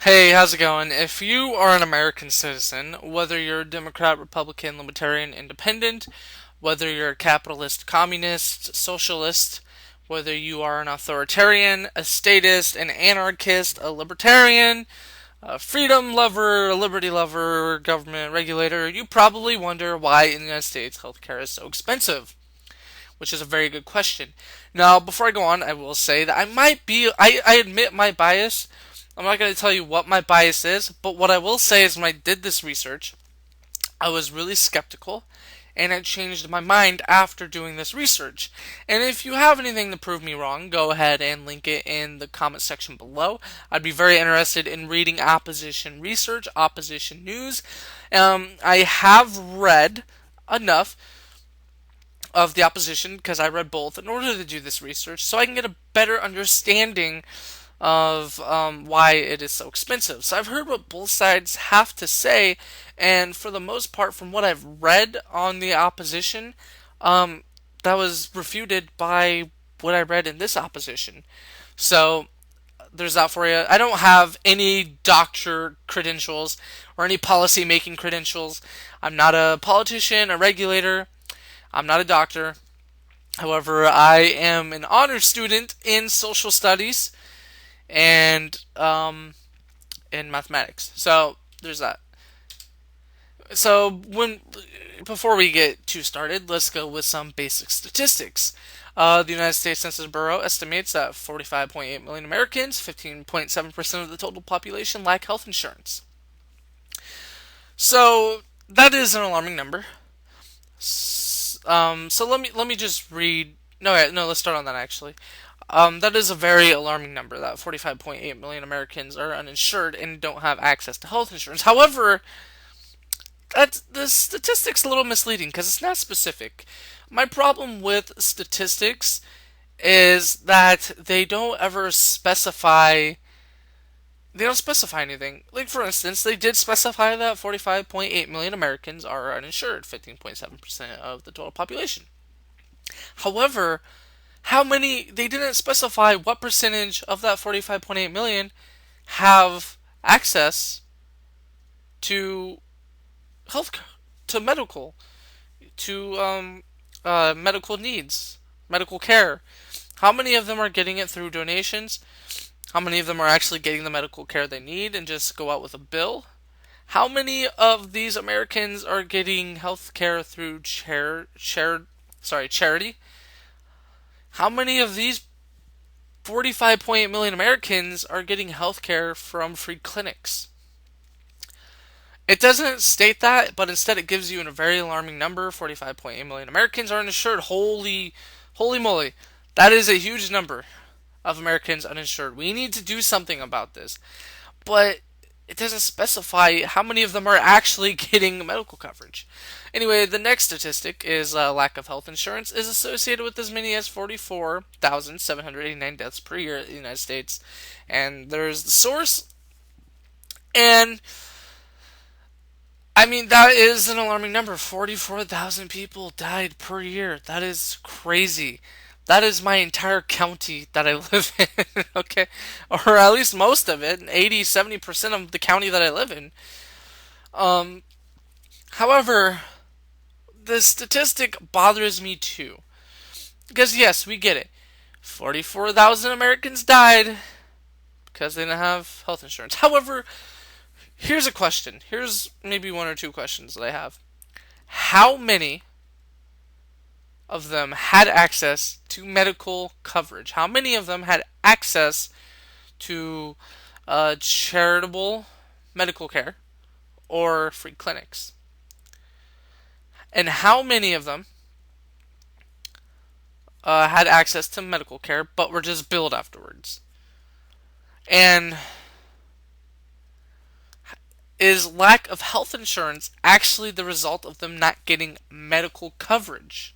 Hey, how's it going? If you are an American citizen, whether you're Democrat, Republican, Libertarian, Independent, whether you're a capitalist, communist, socialist, whether you are an authoritarian, a statist, an anarchist, a libertarian, a freedom lover, a liberty lover, government regulator, you probably wonder why in the United States healthcare is so expensive, which is a very good question. Now, before I go on, I will say that I admit my bias. I'm not going to tell you what my bias is, but what I will say is when I did this research, I was really skeptical, and I changed my mind after doing this research. And if you have anything to prove me wrong, go ahead and link it in the comment section below. I'd be very interested in reading opposition research, opposition news. I have read enough of the opposition because I read both in order to do this research so I can get a better understanding of why it is so expensive. So I've heard what both sides have to say, and for the most part, from what I've read on the opposition, that was refuted by what I read in this opposition. So there's that for you. I don't have any doctor credentials or any policy making credentials. I'm not a politician, a regulator. I'm not a doctor. However, I am an honor student in social studies and in mathematics. So there's that. So when before we get too started, let's go with some basic statistics. The United States Census Bureau estimates that 45.8 million Americans, 15.7% of the total population, lack health insurance. So that is an alarming number. So let me just read. No, yeah, no. Let's start on that actually. That is a very alarming number. That 45.8 million Americans are uninsured and don't have access to health insurance. However, the statistics a little misleading because it's not specific. My problem with statistics is that they don't specify anything. Like, for instance, they did specify that 45.8 million Americans are uninsured, 15.7% of the total population. However, they didn't specify what percentage of that 45.8 million have access to health, to medical needs, medical care. How many of them are getting it through donations? How many of them are actually getting the medical care they need and just go out with a bill? How many of these Americans are getting health care through charity? How many of these 45.8 million Americans are getting health care from free clinics? It doesn't state that, but instead it gives you a very alarming number. 45.8 million Americans are uninsured. Holy moly. That is a huge number of Americans uninsured. We need to do something about this. But it doesn't specify how many of them are actually getting medical coverage. Anyway, the next statistic is lack of health insurance is associated with as many as 44,789 deaths per year in the United States. And there's the source. And I mean, that is an alarming number. 44,000 people died per year. That is crazy. That is my entire county that I live in, okay? Or at least most of it, 80, 70% of the county that I live in. Um, However, the statistic bothers me too. Because, yes, we get it. 44,000 Americans died because they didn't have health insurance. However, here's a question. Here's maybe one or two questions that I have. How many of them had access to medical coverage? How many of them had access to charitable medical care or free clinics? And how many of them had access to medical care but were just billed afterwards? And is lack of health insurance actually the result of them not getting medical coverage?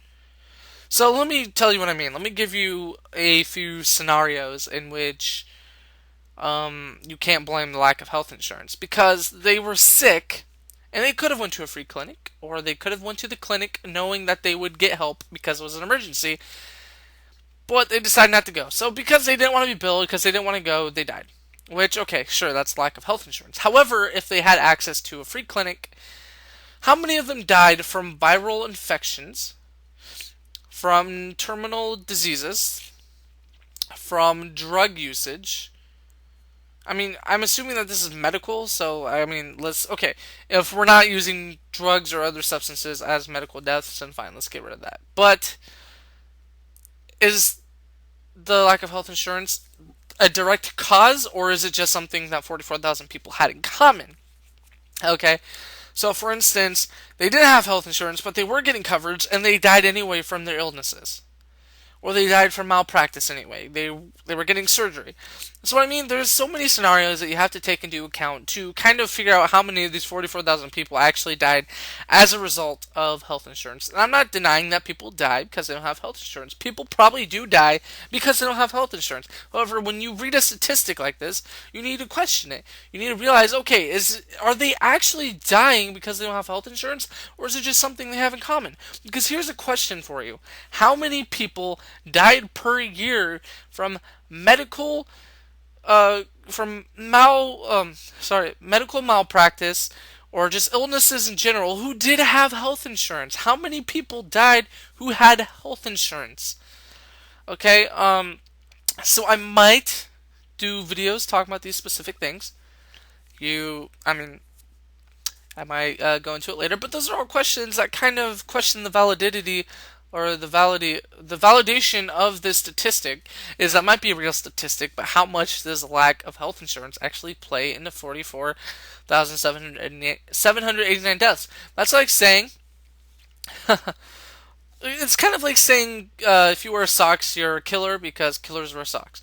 So let me tell you what I mean. Let me give you a few scenarios in which you can't blame the lack of health insurance because they were sick and they could have went to a free clinic or they could have went to the clinic knowing that they would get help because it was an emergency, but they decided not to go. So because they didn't want to be billed, because they didn't want to go, they died. Which, okay, sure, that's lack of health insurance. However, if they had access to a free clinic, how many of them died from viral infections, from terminal diseases, from drug usage? I mean, I'm assuming that this is medical, so I mean, let's okay. If we're not using drugs or other substances as medical deaths, then fine, let's get rid of that. But is the lack of health insurance a direct cause, or is it just something that 44,000 people had in common? Okay, so for instance, they didn't have health insurance, but they were getting coverage, and they died anyway from their illnesses, or they died from malpractice anyway. They were getting surgery. So I mean, there's so many scenarios that you have to take into account to kind of figure out how many of these 44,000 people actually died as a result of health insurance. And I'm not denying that people die because they don't have health insurance. People probably do die because they don't have health insurance. However, when you read a statistic like this, you need to question it. You need to realize, okay, are they actually dying because they don't have health insurance, or is it just something they have in common? Because here's a question for you: how many people died per year from medical medical malpractice or just illnesses in general who did have health insurance? How many people died who had health insurance? Okay, so I might do videos talking about these specific things. I mean, I might go into it later, but those are all questions that kind of question the validity or the validation of this statistic. Is that might be a real statistic, but how much does the lack of health insurance actually play into 44,789 deaths? That's like saying it's kind of like saying if you wear socks, you're a killer because killers wear socks.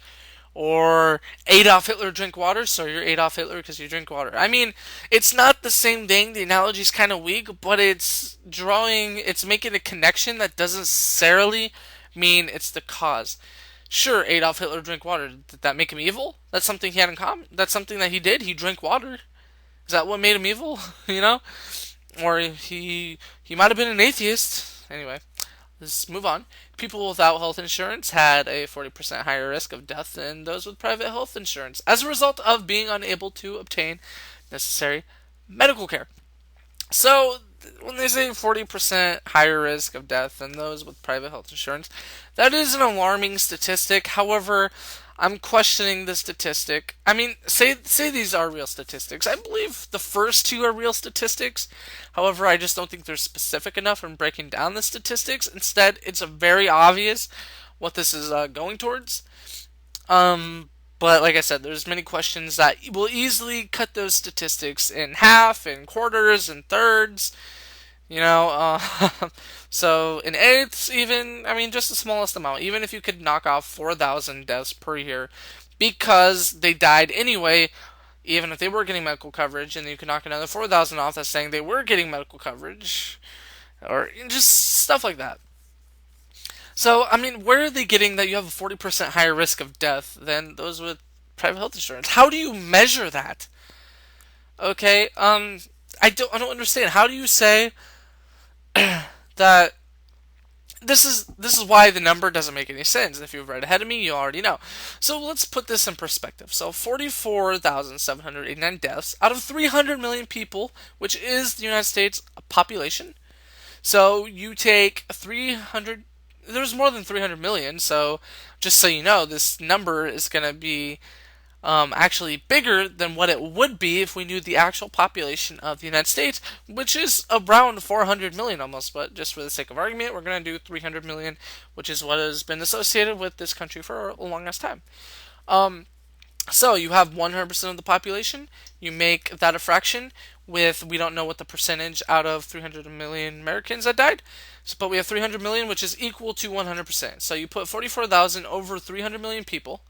Or Adolf Hitler drink water, so you're Adolf Hitler because you drink water. I mean, it's not the same thing. The analogy's kind of weak, but it's making a connection that doesn't necessarily mean it's the cause. Sure, Adolf Hitler drank water. Did that make him evil? That's something he had in common. That's something that he did. He drank water. Is that what made him evil? you know? Or he might have been an atheist. Anyway. Let's move on. People without health insurance had a 40% higher risk of death than those with private health insurance as a result of being unable to obtain necessary medical care. So, when they say 40% higher risk of death than those with private health insurance, that is an alarming statistic. However, I'm questioning the statistic. I mean, say these are real statistics. I believe the first two are real statistics. However, I just don't think they're specific enough in breaking down the statistics. Instead, it's a very obvious what this is going towards. But like I said, there's many questions that will easily cut those statistics in half, in quarters, in thirds. You know, so in eighths, even, I mean, just the smallest amount. Even if you could knock off 4,000 deaths per year because they died anyway, even if they were getting medical coverage, and you could knock another 4,000 off, that's saying they were getting medical coverage, or just stuff like that. So, I mean, where are they getting that you have a 40% higher risk of death than those with private health insurance? How do you measure that? Okay, I don't understand. How do you say that this is why the number doesn't make any sense? If you've read ahead of me, you already know. So let's put this in perspective. So 44,789 deaths out of 300 million people, which is the United States population. So you take 300. There's more than 300 million. So just so you know, this number is going to be actually bigger than what it would be if we knew the actual population of the United States, which is around 400 million almost. But just for the sake of argument, we're going to do 300 million, which is what has been associated with this country for a longest time. Um, so you have 100% of the population. You make that a fraction with, we don't know what the percentage out of 300 million Americans that died. So, but we have 300 million, which is equal to 100%. So you put 44,000 over 300 million people,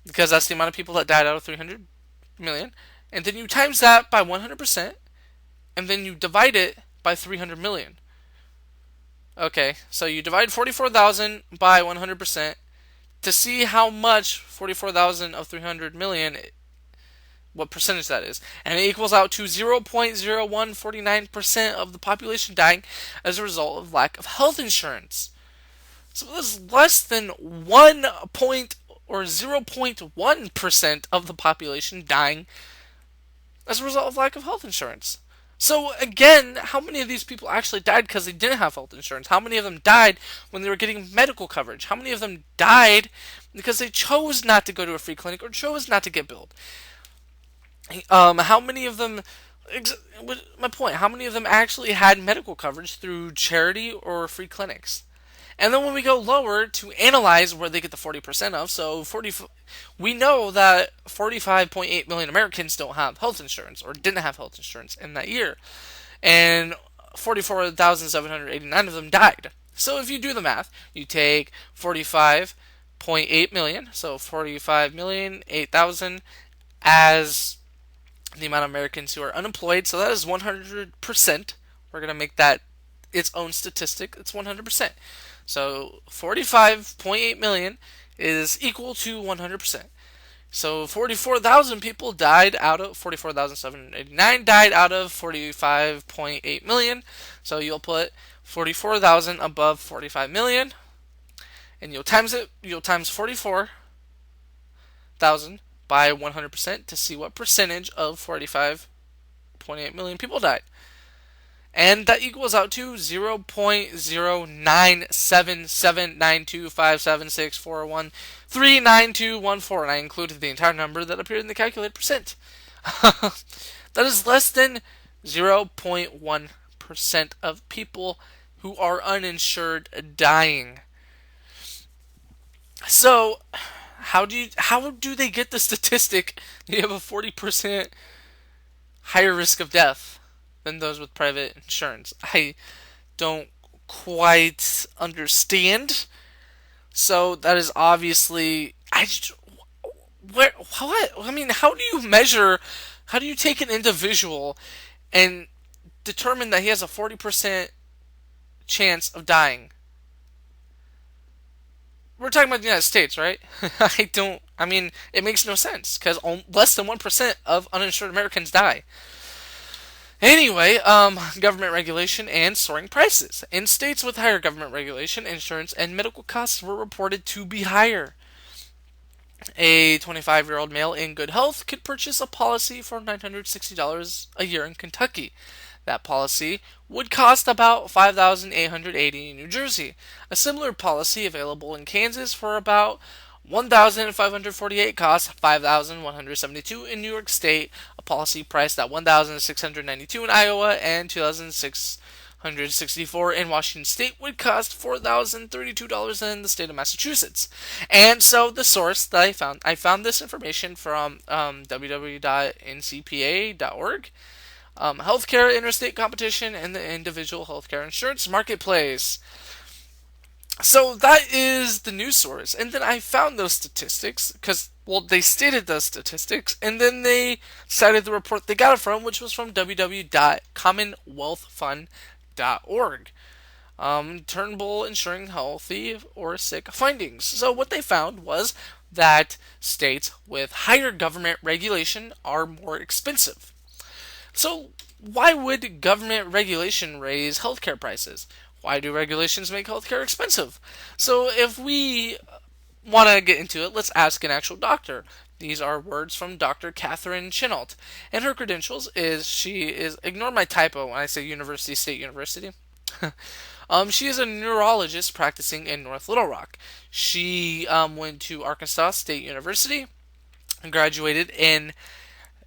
because that's the amount of people that died out of 300 million. And then you times that by 100%, and then you divide it by 300 million. Okay, so you divide 44,000 by 100% to see how much 44,000 of 300 million, what percentage that is. And it equals out to 0.0149% of the population dying as a result of lack of health insurance. So that's less than 1 or 0.1% of the population dying as a result of lack of health insurance. So again, how many of these people actually died because they didn't have health insurance? How many of them died when they were getting medical coverage? How many of them died because they chose not to go to a free clinic or chose not to get billed? How many of them? My point. How many of them actually had medical coverage through charity or free clinics? And then when we go lower to analyze where they get the 40% of, we know that 45.8 million Americans don't have health insurance or didn't have health insurance in that year. And 44,789 of them died. So if you do the math, you take 45.8 million, so 45 million, 8,000 as the amount of Americans who are unemployed. So that is 100%. We're going to make that its own statistic. It's 100%. So 45.8 million is equal to 100%. So 44,000 people died out of 44,789 died out of 45.8 million. So you'll put 44,000 above 45 million, and you'll times it. You'll times 44,000 by 100% to see what percentage of 45.8 million people died. And that equals out to 0.09779257641392114, and I included the entire number that appeared in the calculated percent. That is less than 0.1% of people who are uninsured dying. So, how do they get the statistic that you have a 40% higher risk of death than those with private insurance? I don't quite understand. So that is obviously what? I mean, how do you measure? How do you take an individual and determine that he has a 40% chance of dying? We're talking about the United States, right? I mean, it makes no sense because less than 1% of uninsured Americans die. Anyway, government regulation and soaring prices. In states with higher government regulation, insurance and medical costs were reported to be higher. A 25-year-old male in good health could purchase a policy for $960 a year in Kentucky. That policy would cost about $5,880 in New Jersey. A similar policy available in Kansas for about $1,548 costs $5,172 in New York State. A policy priced at $1,692 in Iowa and $2,664 in Washington State would cost $4,032 in the state of Massachusetts. And so the source that I found this information from www.ncpa.org. Healthcare interstate competition and the individual healthcare insurance marketplace. So that is the news source. And then I found those statistics because, well, they stated those statistics, and then they cited the report they got it from, which was from www.commonwealthfund.org. Turnbull ensuring healthy or sick findings. So what they found was that states with higher government regulation are more expensive. So why would government regulation raise healthcare prices? Why do regulations make healthcare expensive? So if we want to get into it, let's ask an actual doctor. These are words from Dr. Catherine Chenault. And her credentials ignore my typo when I say University State University. She is a neurologist practicing in North Little Rock. She went to Arkansas State University and graduated in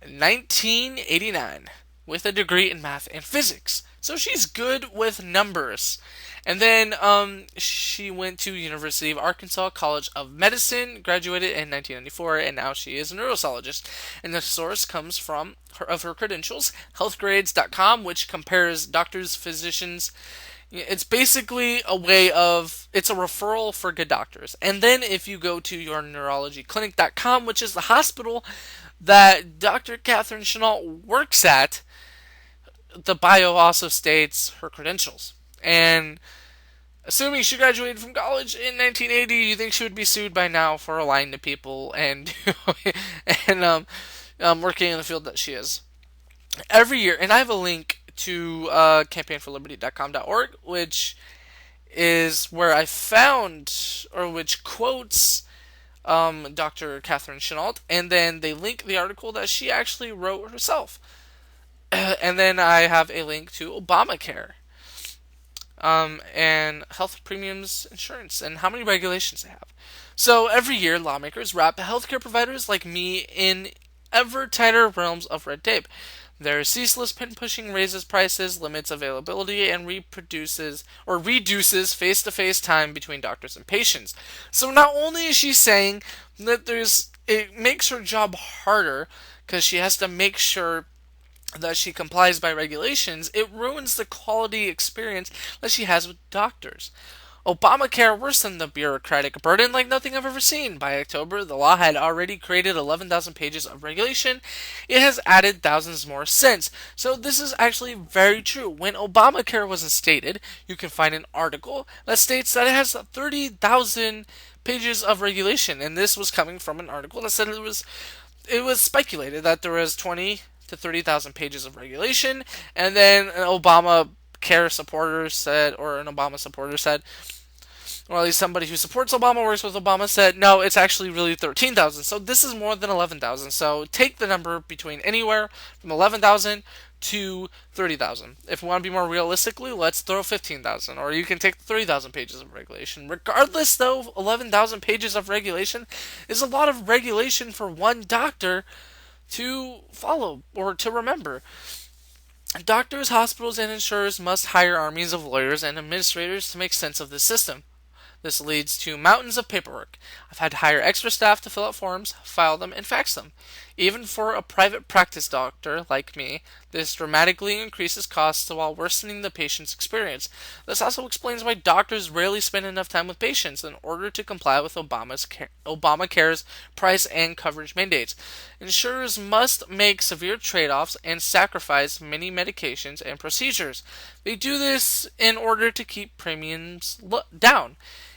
1989 with a degree in math and physics. So she's good with numbers. And then she went to University of Arkansas College of Medicine, graduated in 1994, and now she is a neurologist. And the source comes from her credentials, healthgrades.com, which compares doctors, physicians. It's basically it's a referral for good doctors. And then if you go to your neurologyclinic.com, which is the hospital that Dr. Catherine Chenault works at, the bio also states her credentials. And assuming she graduated from college in 1980, you think she would be sued by now for lying to people and working in the field that she is. Every year, and I have a link to campaignforliberty.com.org, which is where I found, or which quotes Dr. Catherine Chenault, and then they link the article that she actually wrote herself. And then I have a link to Obamacare, and health premiums insurance and how many regulations they have. So every year, lawmakers wrap healthcare providers like me in ever tighter realms of red tape. Their ceaseless pin pushing raises prices, limits availability, and reduces face to face time between doctors and patients. So not only is she saying that it makes her job harder because she has to make sure that she complies by regulations, it ruins the quality experience that she has with doctors. Obamacare worsened the bureaucratic burden like nothing I've ever seen. By October, the law had already created 11,000 pages of regulation. It has added thousands more since. So this is actually very true. When Obamacare was instated, you can find an article that states that it has 30,000 pages of regulation, and this was coming from an article that said it was speculated that there was 20 to 30,000 pages of regulation, and then an Obama care supporter said, or an Obama supporter said, or at least somebody who supports Obama, works with Obama, said, no, it's actually really 13,000. So this is more than 11,000. So take the number between anywhere from 11,000 to 30,000. If we want to be more realistically, let's throw 15,000. Or you can take 30,000 pages of regulation. Regardless, though, 11,000 pages of regulation is a lot of regulation for one doctor to follow or to remember. Doctors, hospitals, and insurers must hire armies of lawyers and administrators to make sense of the system. This leads to mountains of paperwork. I've had to hire extra staff to fill out forms, file them, and fax them. Even for a private practice doctor like me, this dramatically increases costs while worsening the patient's experience. This also explains why doctors rarely spend enough time with patients in order to comply with Obamacare's price and coverage mandates. Insurers must make severe trade-offs and sacrifice many medications and procedures. They do this in order to keep premiums down.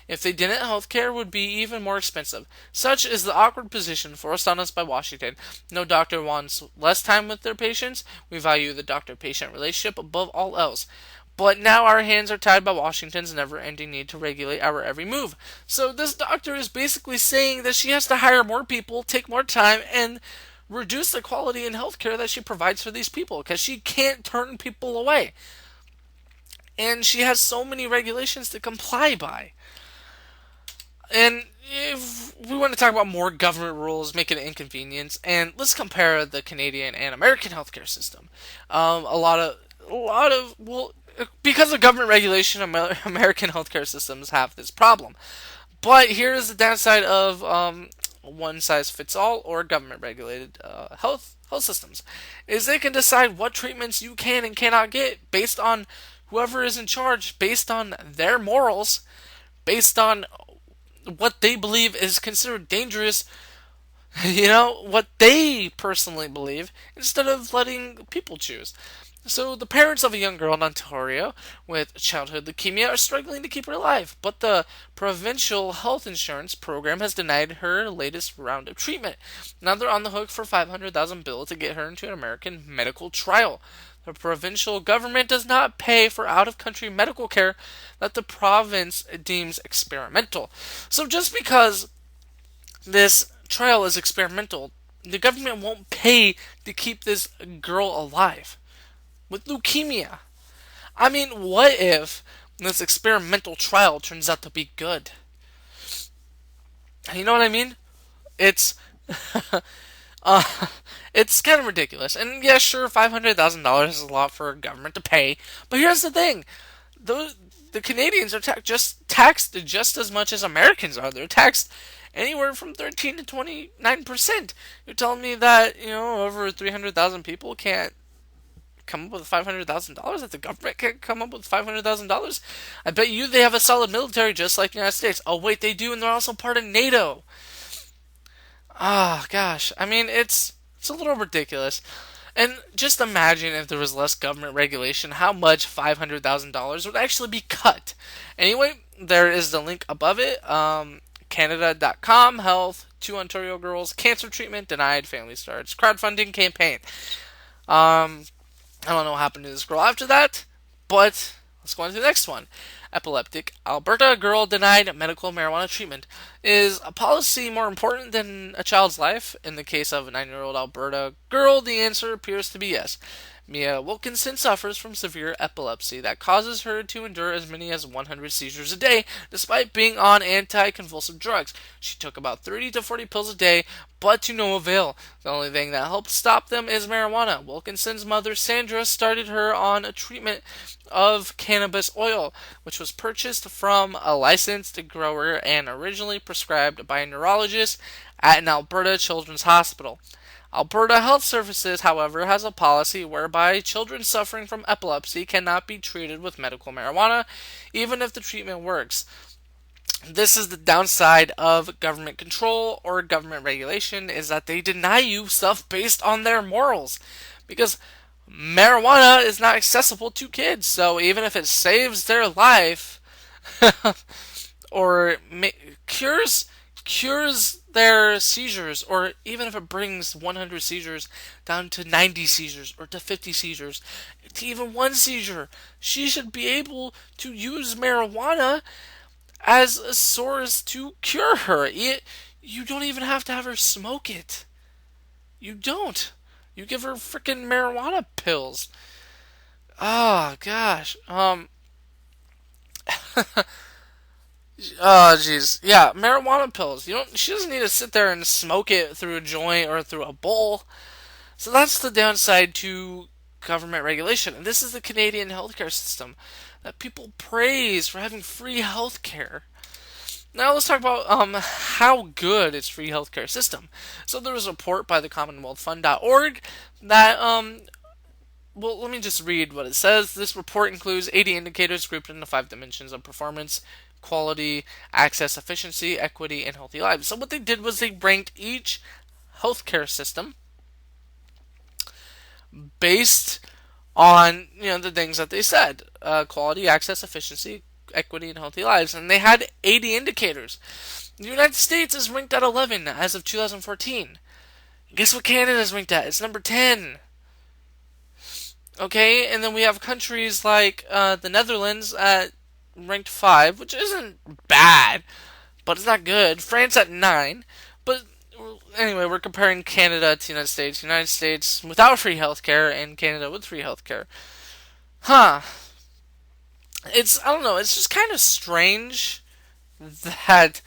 If they didn't, healthcare would be even more expensive. Such is the awkward position forced on us by Washington. No doctor wants less time with their patients. We value the doctor-patient relationship above all else. But now our hands are tied by Washington's never-ending need to regulate our every move. So this doctor is basically saying that she has to hire more people, take more time, and reduce the quality in healthcare that she provides for these people because she can't turn people away. And she has so many regulations to comply by. And if we want to talk about more government rules making it inconvenience, and let's compare the Canadian and American healthcare system. Well, because of government regulation, American healthcare systems have this problem. But here's the downside of one size fits all or government regulated health systems, is they can decide what treatments you can and cannot get based on whoever is in charge, based on their morals, based on what they believe is considered dangerous, what they personally believe, instead of letting people choose. So the parents of a young girl in Ontario with childhood leukemia are struggling to keep her alive, but the provincial health insurance program has denied her latest round of treatment. Now they're on the hook for $500,000 bill to get her into an American medical trial. The provincial government does not pay for out-of-country medical care that the province deems experimental. So just because this trial is experimental, the government won't pay to keep this girl alive with leukemia. I mean, what if this experimental trial turns out to be good? You know what I mean? It's uh, it's kind of ridiculous. And yeah, sure, $500,000 is a lot for a government to pay. But here's the thing: the Canadians are taxed just as much as Americans are. They're taxed anywhere from 13 to 29%. You're telling me that over 300,000 people can't come up with $500,000? That the government can't come up with $500,000? I bet you they have a solid military just like the United States. Oh wait, they do, and they're also part of NATO. Ah, gosh. I mean, it's a little ridiculous. And just imagine if there was less government regulation, how much $500,000 would actually be cut. Anyway, there is the link above it. Canada.com, health, 2 Ontario girls, cancer treatment denied, family starts, crowdfunding campaign. I don't know what happened to this girl after that, but let's go on to the next one. Epileptic Alberta girl denied medical marijuana treatment. Is a policy more important than a child's life? In the case of a 9-year-old Alberta girl, the answer appears to be yes. Mia Wilkinson suffers from severe epilepsy that causes her to endure as many as 100 seizures a day, despite being on anti-convulsive drugs. She took about 30 to 40 pills a day, but to no avail. The only thing that helped stop them is marijuana. Wilkinson's mother, Sandra, started her on a treatment of cannabis oil, which was purchased from a licensed grower and originally prescribed by a neurologist at an Alberta Children's Hospital. Alberta Health Services, however, has a policy whereby children suffering from epilepsy cannot be treated with medical marijuana, even if the treatment works. This is the downside of government control or government regulation, is that they deny you stuff based on their morals. Because marijuana is not accessible to kids, so even if it saves their life or cures their seizures, or even if it brings 100 seizures down to 90 seizures or to 50 seizures, to even one seizure, she should be able to use marijuana as a source to cure her. You don't even have to have her smoke it. You don't. You give her freaking marijuana pills. Oh gosh. Oh jeez. Yeah, marijuana pills. You don't. She doesn't need to sit there and smoke it through a joint or through a bowl. So that's the downside to government regulation. And this is the Canadian healthcare system that people praise for having free healthcare. Now let's talk about how good is free healthcare system. So there was a report by the CommonwealthFund.org that well, let me just read what it says. This report includes 80 indicators grouped into 5 dimensions of performance: quality, access, efficiency, equity, and healthy lives. So what they did was they ranked each healthcare system based on the things that they said: quality, access, efficiency, equity, and healthy lives. And they had 80 indicators. The United States is ranked at 11 as of 2014. Guess what Canada is ranked at? It's number 10. Okay, and then we have countries like the Netherlands at ranked 5, which isn't bad, but it's not good. France at 9. But anyway, we're comparing Canada to the United States. United States without free healthcare and Canada with free healthcare. Huh. I don't know, it's just kind of strange that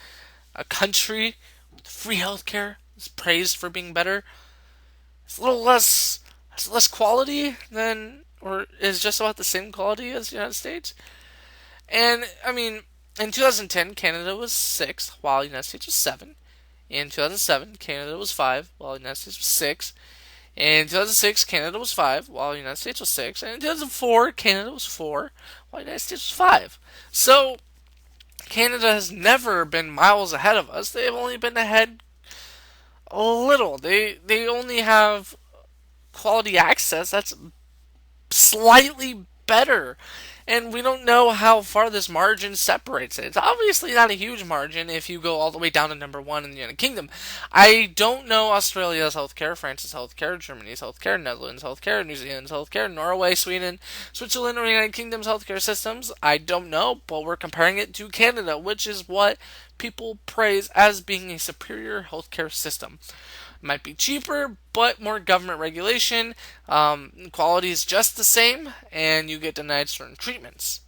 a country with free healthcare is praised for being better. It's a little less, it's less quality than, or is just about the same quality as the United States. And, I mean, in 2010, Canada was 6th, while the United States was 7. In 2007, Canada was 5, while the United States was 6. In 2006, Canada was 5, while the United States was 6. And in 2004, Canada was 4, while the United States was 5. So, Canada has never been miles ahead of us. They've only been ahead a little. They only have quality access that's slightly better. And we don't know how far this margin separates it. It's obviously not a huge margin if you go all the way down to number 1 in the United Kingdom. I don't know Australia's healthcare, France's healthcare, Germany's healthcare, Netherlands' healthcare, New Zealand's healthcare, Norway, Sweden, Switzerland, or United Kingdom's healthcare systems. I don't know, but we're comparing it to Canada, which is what people praise as being a superior healthcare system. Might be cheaper, but more government regulation. Quality is just the same, and you get denied certain treatments.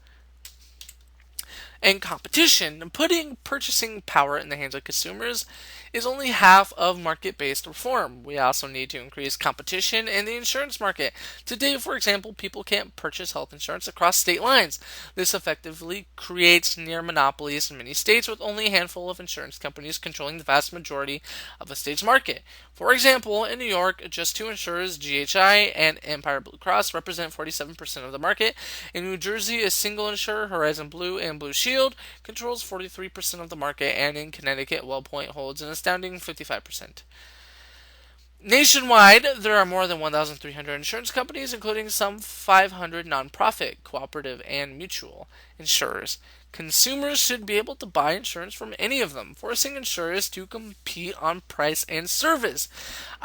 And competition, putting purchasing power in the hands of consumers, is only half of market-based reform. We also need to increase competition in the insurance market. Today, for example, people can't purchase health insurance across state lines. This effectively creates near monopolies in many states, with only a handful of insurance companies controlling the vast majority of a state's market. For example, in New York, just 2 insurers, GHI and Empire Blue Cross, represent 47% of the market. In New Jersey, a single insurer, Horizon Blue and Blue Shield, controls 43% of the market, and in Connecticut, WellPoint holds an astounding 55%. Nationwide, there are more than 1,300 insurance companies, including some 500 nonprofit, cooperative, and mutual insurers. Consumers should be able to buy insurance from any of them, forcing insurers to compete on price and service.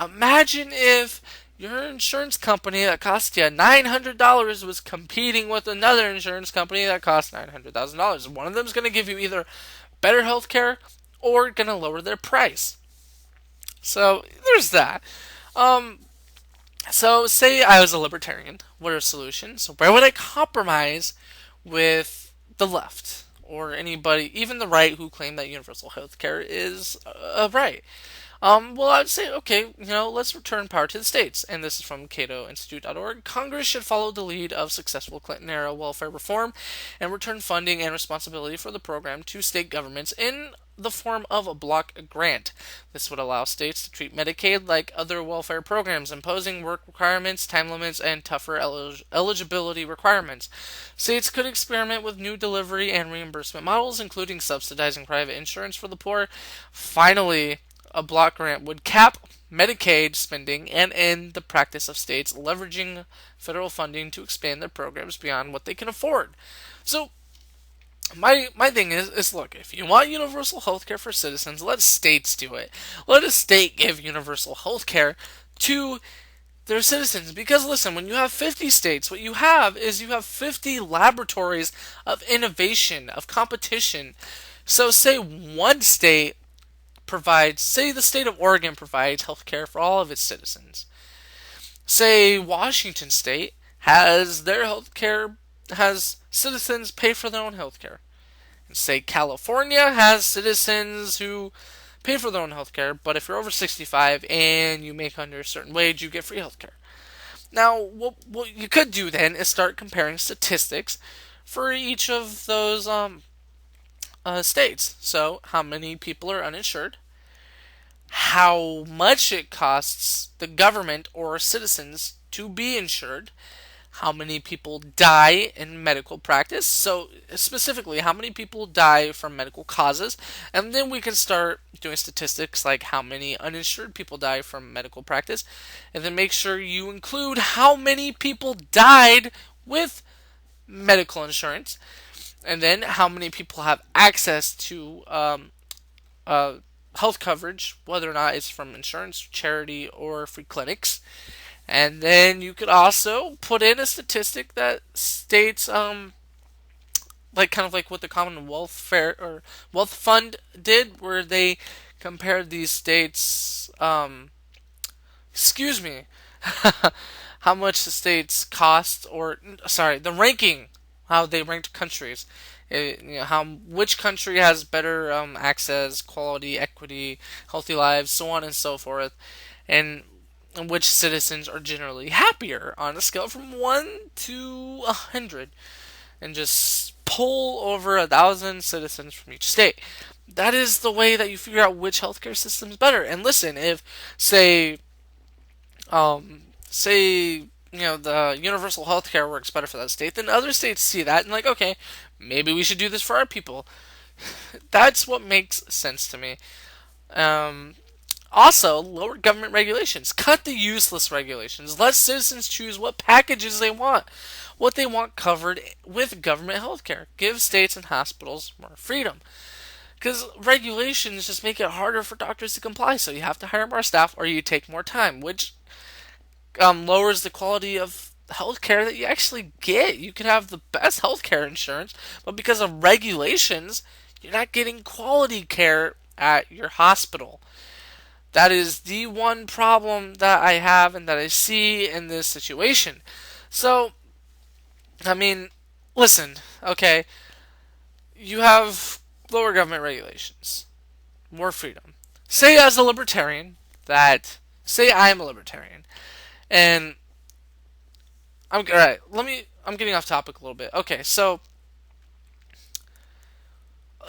Imagine if Your insurance company that cost you $900 was competing with another insurance company that cost $900,000. One of them is going to give you either better health care or going to lower their price. So there's that. Um, so say I was a libertarian. What are solutions? So where would I compromise with the left or anybody, even the right, who claim that universal health care is a right? Well, I'd say, okay, let's return power to the states. And this is from CatoInstitute.org. Congress should follow the lead of successful Clinton era welfare reform and return funding and responsibility for the program to state governments in the form of a block grant. This would allow states to treat Medicaid like other welfare programs, imposing work requirements, time limits, and tougher eligibility requirements. States could experiment with new delivery and reimbursement models, including subsidizing private insurance for the poor. Finally, a block grant would cap Medicaid spending and end the practice of states leveraging federal funding to expand their programs beyond what they can afford. So my thing is look, if you want universal health care for citizens, let states do it. Let a state give universal health care to their citizens. Because listen, when you have 50 states, what you have is you have 50 laboratories of innovation, of competition. So say one state provides, say the state of Oregon provides health care for all of its citizens. Say Washington State has their health care, has citizens pay for their own health care. And say California has citizens who pay for their own health care, but if you're over 65 and you make under a certain wage, you get free health care. Now, what you could do then is start comparing statistics for each of those states. So, how many people are uninsured? How much it costs the government or citizens to be insured? How many people die in medical practice? So, specifically, how many people die from medical causes? And then we can start doing statistics like how many uninsured people die from medical practice. And then make sure you include how many people died with medical insurance. And then how many people have access to uh, health coverage, whether or not it's from insurance, charity, or free clinics. And then you could also put in a statistic that states, like kind of like what the Commonwealth Fair or Wealth Fund did, where they compared these states, excuse me, how much the states cost, or sorry, the ranking, how they ranked countries. How which country has better access, quality, equity, healthy lives, so on and so forth, and which citizens are generally happier on a scale from 1 to 100, and just pull over 1,000 citizens from each state. That is the way that you figure out which healthcare system is better. And listen, if say the universal healthcare works better for that state, then other states see that and like, okay, maybe we should do this for our people. That's what makes sense to me. Um, Also, lower government regulations. Cut the useless regulations. Let citizens choose what packages they want, what they want covered with government healthcare. Give states and hospitals more freedom. Because regulations just make it harder for doctors to comply, so you have to hire more staff or you take more time, which lowers the quality of healthcare that you actually get. You could have the best healthcare insurance, but because of regulations, you're not getting quality care at your hospital. That is the one problem that I have and that I see in this situation. So, I mean, listen, okay, you have lower government regulations, more freedom. Say as a libertarian that, say I'm a libertarian, and I'm, alright, I'm getting off topic a little bit. Okay, so,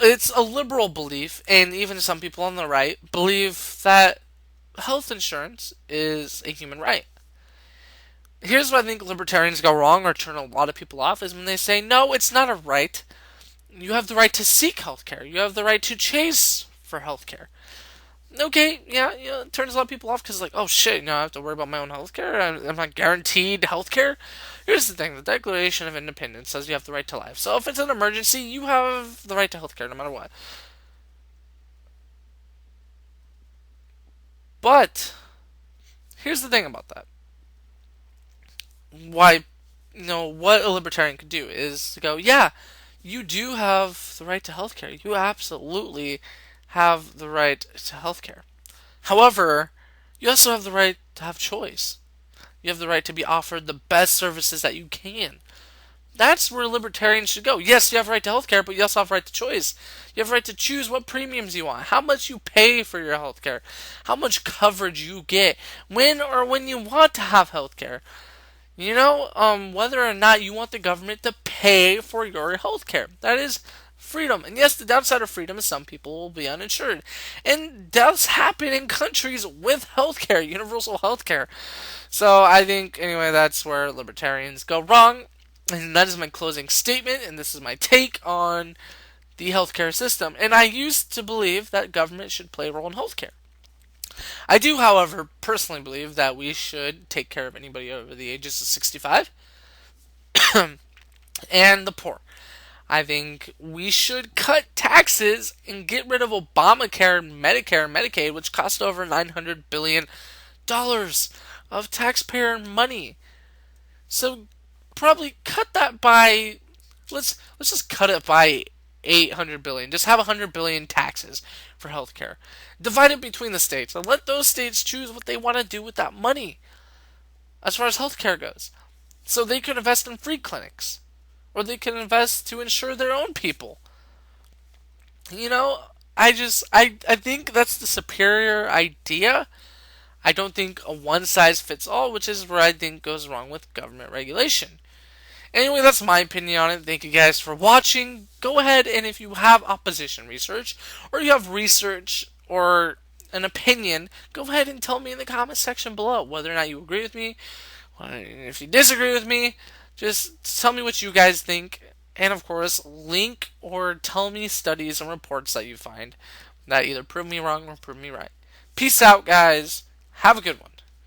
it's a liberal belief, and even some people on the right believe that health insurance is a human right. Here's where I think libertarians go wrong or turn a lot of people off is when they say, no, it's not a right. You have the right to seek healthcare. You have the right to chase for healthcare. Okay, yeah, it turns a lot of people off because, like, oh shit, I have to worry about my own healthcare. I'm not guaranteed healthcare. Here's the thing: the Declaration of Independence says you have the right to life. So if it's an emergency, you have the right to healthcare no matter what. But here's the thing about that. why, what a libertarian could do is to go, yeah, you do have the right to healthcare. You absolutely have the right to healthcare. However, you also have the right to have choice. You have the right to be offered the best services that you can. That's where libertarians should go. Yes, you have a right to healthcare, but you also have a right to choice. You have a right to choose what premiums you want, how much you pay for your healthcare, how much coverage you get, when you want to have healthcare. Whether or not you want the government to pay for your healthcare. That is freedom. And yes, the downside of freedom is some people will be uninsured. And deaths happen in countries with healthcare, universal healthcare. So I think, anyway, that's where libertarians go wrong. And that is my closing statement, and this is my take on the healthcare system. And I used to believe that government should play a role in healthcare. I do, however, personally believe that we should take care of anybody over the ages of 65 and the poor. I think we should cut taxes and get rid of Obamacare, Medicare, and Medicaid, which cost over $900 billion of taxpayer money. So probably cut that by let's just cut it by 800 billion. Just have 100 billion taxes for healthcare. Divide it between the states and let those states choose what they want to do with that money as far as healthcare goes. So they could invest in free clinics or they can invest to insure their own people. You know, I think that's the superior idea. I don't think a one size fits all, which is where I think goes wrong with government regulation. Anyway, that's my opinion on it. Thank you guys for watching. Go ahead and if you have opposition research or you have research or an opinion, go ahead and tell me in the comment section below whether or not you agree with me. If you disagree with me, just tell me what you guys think. And of course, link or tell me studies and reports that you find that either prove me wrong or prove me right. Peace out, guys. Have a good one.